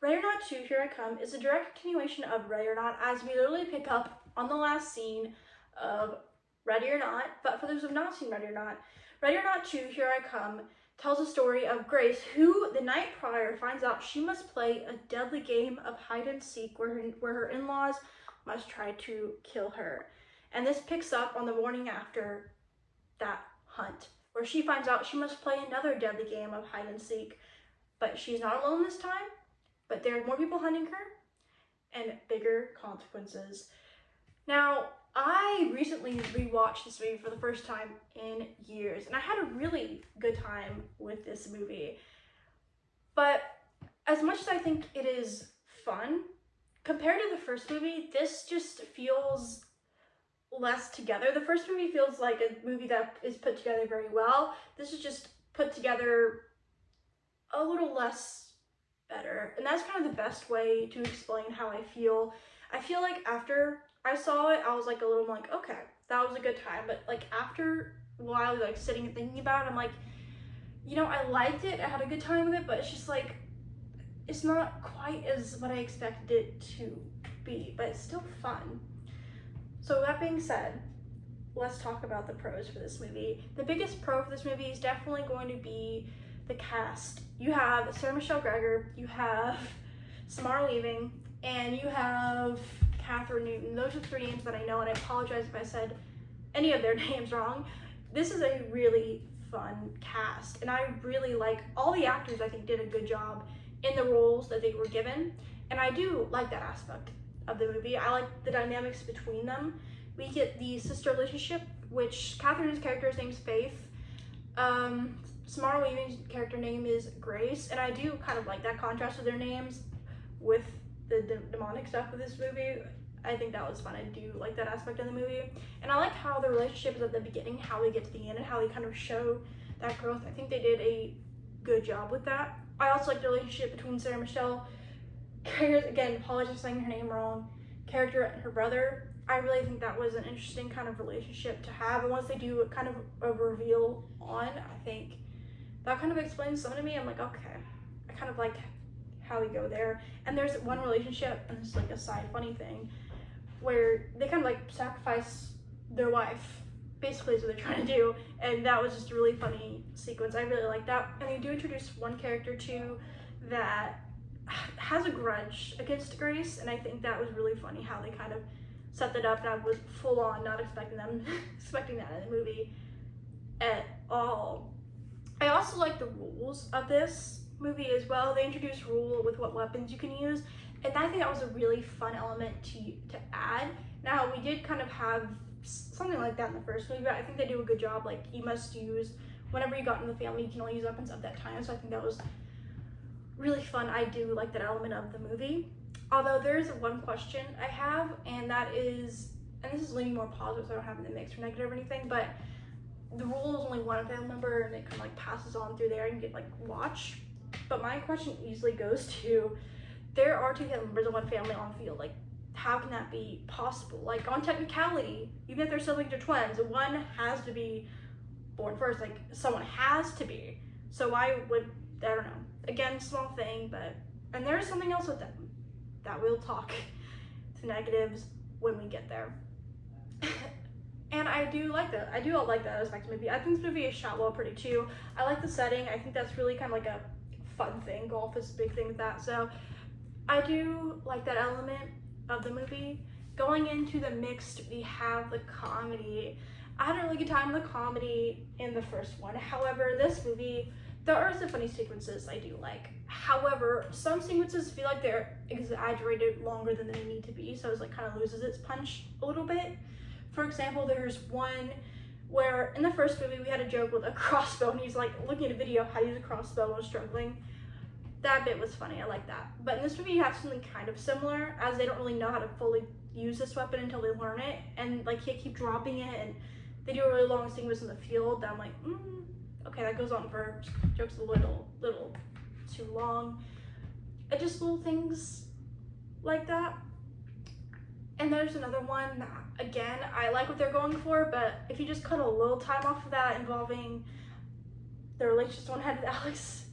Ready or Not 2, Here I Come is a direct continuation of Ready or Not, as we literally pick up on the last scene of Ready or Not. But for those who have not seen Ready or Not 2, Here I Come tells the story of Grace, who the night prior finds out she must play a deadly game of hide and seek where her in-laws must try to kill her. And this picks up on the morning after that hunt, where she finds out she must play another deadly game of hide and seek. But she's not alone this time, but there are more people hunting her and bigger consequences. Now, I recently rewatched this movie for the first time in years, and I had a really good time with this movie. But as much as I think it is fun, compared to the first movie, this just feels less together. The first movie feels like a movie that is put together very well. This is just put together a little less better, and that's kind of the best way to explain how I feel. I feel like after I saw it, I was like a little like, okay, that was a good time, but like after a while, like sitting and thinking about it, I'm like, you know, I liked it, I had a good time with it, but it's just like, it's not quite as what I expected it to be, but it's still fun. So that being said, let's talk about the pros for this movie. The biggest pro for this movie is definitely going to be the cast. You have Sarah Michelle Gellar, you have Samara Weaving, and you have Kathryn Newton. Those are three names that I know, and I apologize if I said any of their names wrong. This is a really fun cast, and I really like all the actors. I think did a good job in the roles that they were given, and I do like that aspect of the movie. I like the dynamics between them. We get the sister relationship, which Kathryn's character's name is Faith. Samara Weaving's character name is Grace, and I do kind of like that contrast of their names with the demonic stuff of this movie. I think that was fun. I do like that aspect of the movie, and I like how the relationship is at the beginning, how they get to the end, and how they kind of show that growth. I think they did a good job with that. I also like the relationship between Sarah Michelle, again, apologize for saying her name wrong, character and her brother. I really think that was an interesting kind of relationship to have, and once they do kind of a reveal on, I think that kind of explains something to me. I'm like, okay, I kind of like how we go there. And there's one relationship, and it's like a side funny thing, where they kind of like sacrifice their wife, basically is what they're trying to do, and that was just a really funny sequence. I really like that. And they do introduce one character too that has a grudge against Grace, and I think that was really funny how they kind of set that up, and I was full on not expecting that in the movie at all. I also like the rules of this movie as well. They introduced rule with what weapons you can use, and I think that was a really fun element to add. Now, we did kind of have something like that in the first movie, but I think they do a good job. Like, you must use, whenever you got in the family, you can only use weapons at that time, so I think that was really fun. I do like that element of the movie. Although there is one question I have, and that is, and this is leaning more positive, so I don't have it in the mix or negative or anything, but the rule is only one family member, and it kind of like passes on through there and get like watch. But my question easily goes to, there are two family members of one family on field. Like, how can that be possible? Like, on technicality, even if they're siblings or twins, one has to be born first. Like, someone has to be. So why would, I don't know. Again, small thing, but, and there's something else with them that we'll talk to negatives when we get there. And I do like that. I do like that aspect of the movie. I think this movie is shot well pretty too. I like the setting. I think that's really kind of like a fun thing. Golf is a big thing with that. So I do like that element of the movie. Going into the mixed, we have the comedy. I had a really good time with the comedy in the first one. However, this movie, there are some funny sequences I do like. However, some sequences feel like they're exaggerated longer than they need to be, so it's like kind of loses its punch a little bit. For example, there's one where in the first movie we had a joke with a crossbow, and he's like looking at a video of how to use a crossbow while struggling. That bit was funny, I like that. But in this movie you have something kind of similar, as they don't really know how to fully use this weapon until they learn it, and like he keep dropping it, and they do a really long sequence in the field that I'm like, okay, that goes on for jokes a little too long. And just little things like that. And there's another one that, again, I like what they're going for, but if you just cut a little time off of that involving the relationship someone had with Alex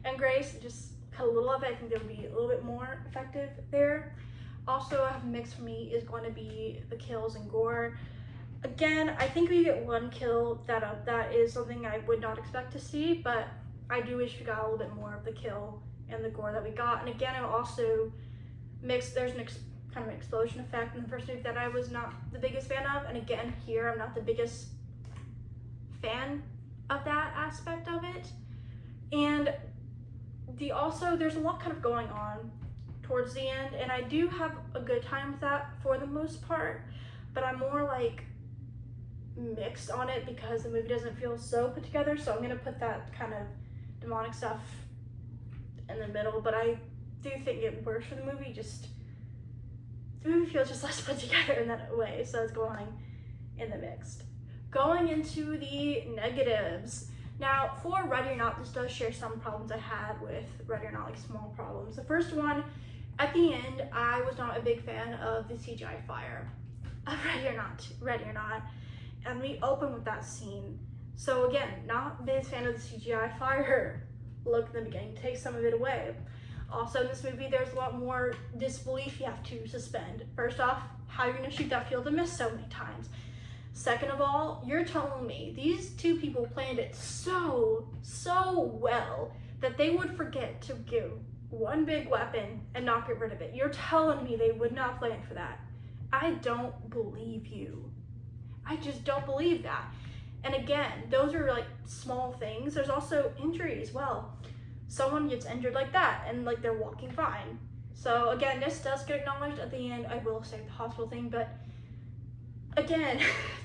and Grace, it just cut a little of it. I think they would be a little bit more effective there. Also, a mix for me is going to be the kills and gore. Again, I think we get one kill that is something I would not expect to see, but I do wish we got a little bit more of the kill and the gore that we got. And again, I'm also mixed. There's kind of an explosion effect in the first movie that I was not the biggest fan of, and again here I'm not the biggest fan of that aspect of it. And there's a lot kind of going on towards the end, and I do have a good time with that for the most part, but I'm more like mixed on it because the movie doesn't feel so put together, so I'm gonna put that kind of demonic stuff in the middle. But I do think it works for the movie, the movie feels just less put together in that way, so it's going in the mixed. Going into the negatives. Now, for Ready or Not, this does share some problems I had with Ready or Not, like small problems. The first one, at the end, I was not a big fan of the CGI fire of Ready or Not, and we open with that scene. So again, not a big fan of the CGI fire look in the beginning, takes some of it away. Also, in this movie, there's a lot more disbelief you have to suspend. First off, how you're gonna shoot that field of mist so many times. Second of all, you're telling me these two people planned it so well that they would forget to give one big weapon and not get rid of it. You're telling me they would not plan for that. I don't believe you. I just don't believe that. And again, those are like small things. There's also injury as well. Someone gets injured like that and like they're walking fine. So again, this does get acknowledged at the end. I will say the hospital thing, but again,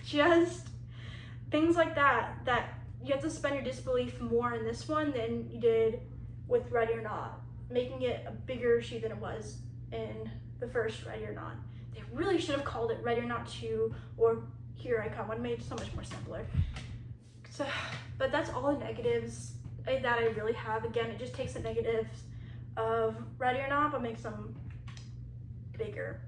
just things like that you have to suspend your disbelief more in this one than you did with Ready or Not, making it a bigger issue than it was in the first Ready or Not. They really should have called it Ready or Not 2 or Here I Come. One made it so much more simpler. So, but that's all the negatives that I really have. Again, it just takes the negatives of Ready or Not but makes them bigger.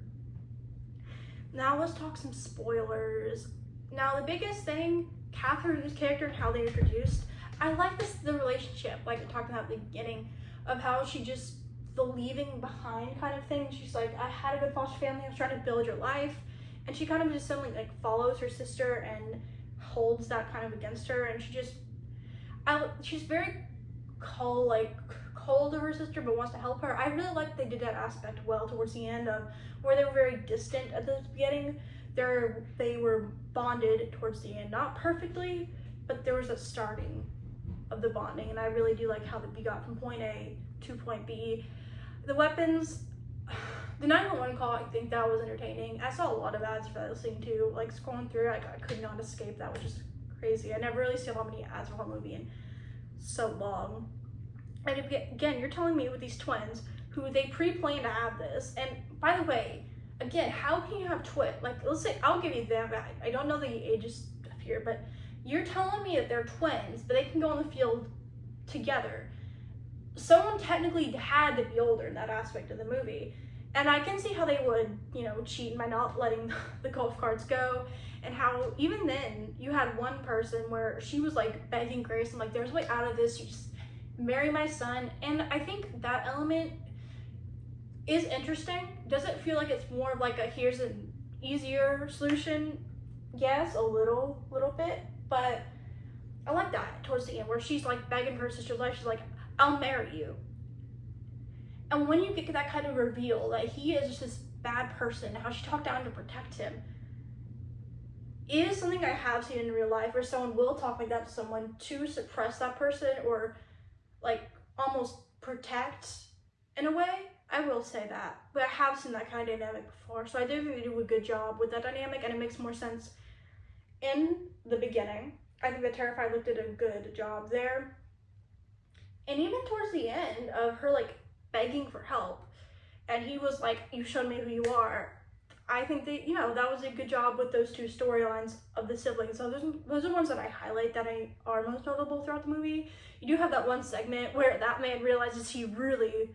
Now let's talk some spoilers. Now the biggest thing, Catherine's character and how they introduced, I like the relationship, like I talked about at the beginning, of how she just, the leaving behind kind of thing. She's like, I had a good foster family, I was trying to build your life, and she kind of just suddenly like follows her sister and holds that kind of against her, and she's very cold to her sister but wants to help her. I really like they did that aspect well towards the end of where they were very distant at the beginning. They were bonded towards the end, not perfectly, but there was a starting of the bonding, and I really do like how we got from point A to point B. The weapons, the 911 call, I think that was entertaining. I saw a lot of ads for that scene too, like scrolling through, I could not escape. That was just crazy. I never really saw how many ads for a whole movie in so long. And again, you're telling me with these twins who they pre-planned to have this, and by the way, again, how can you have like, let's say, I'll give you them, I don't know the ages here, but you're telling me that they're twins, but they can go on the field together. Someone technically had to be older in that aspect of the movie, and I can see how they would, cheat by not letting the golf carts go, and how even then you had one person where she was like begging Grace, and like, there's a way out of this, you just marry my son. And I think that element is interesting. Does it feel like it's more of like here's an easier solution? Yes, a little bit, but I like that towards the end where she's like begging for her sister's life. She's like, I'll marry you. And when you get to that kind of reveal that he is just this bad person, how she talked down to protect him, is something I have seen in real life where someone will talk like that to someone to suppress that person or like almost protect in a way. I will say that, but I have seen that kind of dynamic before, so I do think they do a good job with that dynamic, and it makes more sense in the beginning. I think that Terrified looked at a good job there, and even towards the end of her like begging for help, and he was like, you showed me who you are. I think that, that was a good job with those two storylines of the siblings. So those are ones that I highlight that are most notable throughout the movie. You do have that one segment where that man realizes he really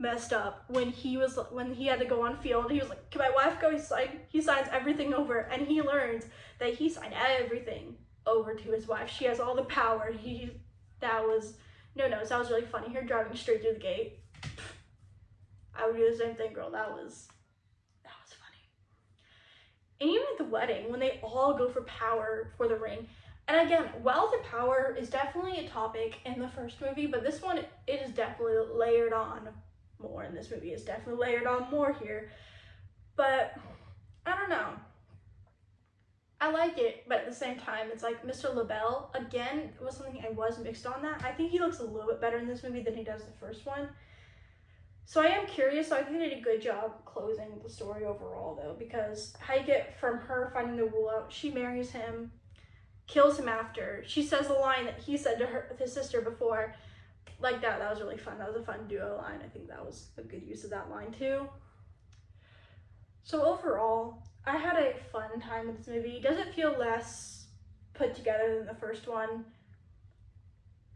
messed up when he had to go on field. He was like, can my wife go? He signs everything over, and he learns that he signed everything over to his wife. She has all the power. That was really funny. Her driving straight through the gate. I would do the same thing, girl. That was funny. And even at the wedding, when they all go for power for the ring, and again, wealth and power is definitely a topic in the first movie, but this one, it is definitely layered on more in this movie. It's definitely layered on more here. But I don't know. I like it, but at the same time, it's like Mr. LaBelle, again, was something I was mixed on that. I think he looks a little bit better in this movie than he does the first one. So I am curious, so I think they did a good job closing the story overall, though, because how you get from her finding the rule out, she marries him, kills him after. She says the line that he said to his sister before, like that was really fun. That was a fun duo line. I think that was a good use of that line, too. So overall, I had a fun time with this movie. Does it feel less put together than the first one?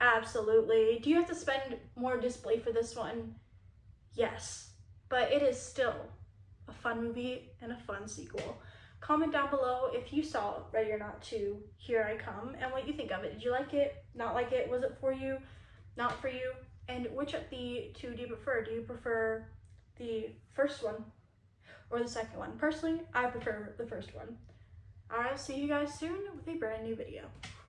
Absolutely. Do you have to spend more display for this one? Yes. But it is still a fun movie and a fun sequel. Comment down below if you saw Ready or Not 2, Here I Come, and what you think of it. Did you like it? Not like it? Was it for you? Not for you? And which of the two do you prefer? Do you prefer the first one or the second one? Personally, I prefer the first one. Alright, see you guys soon with a brand new video.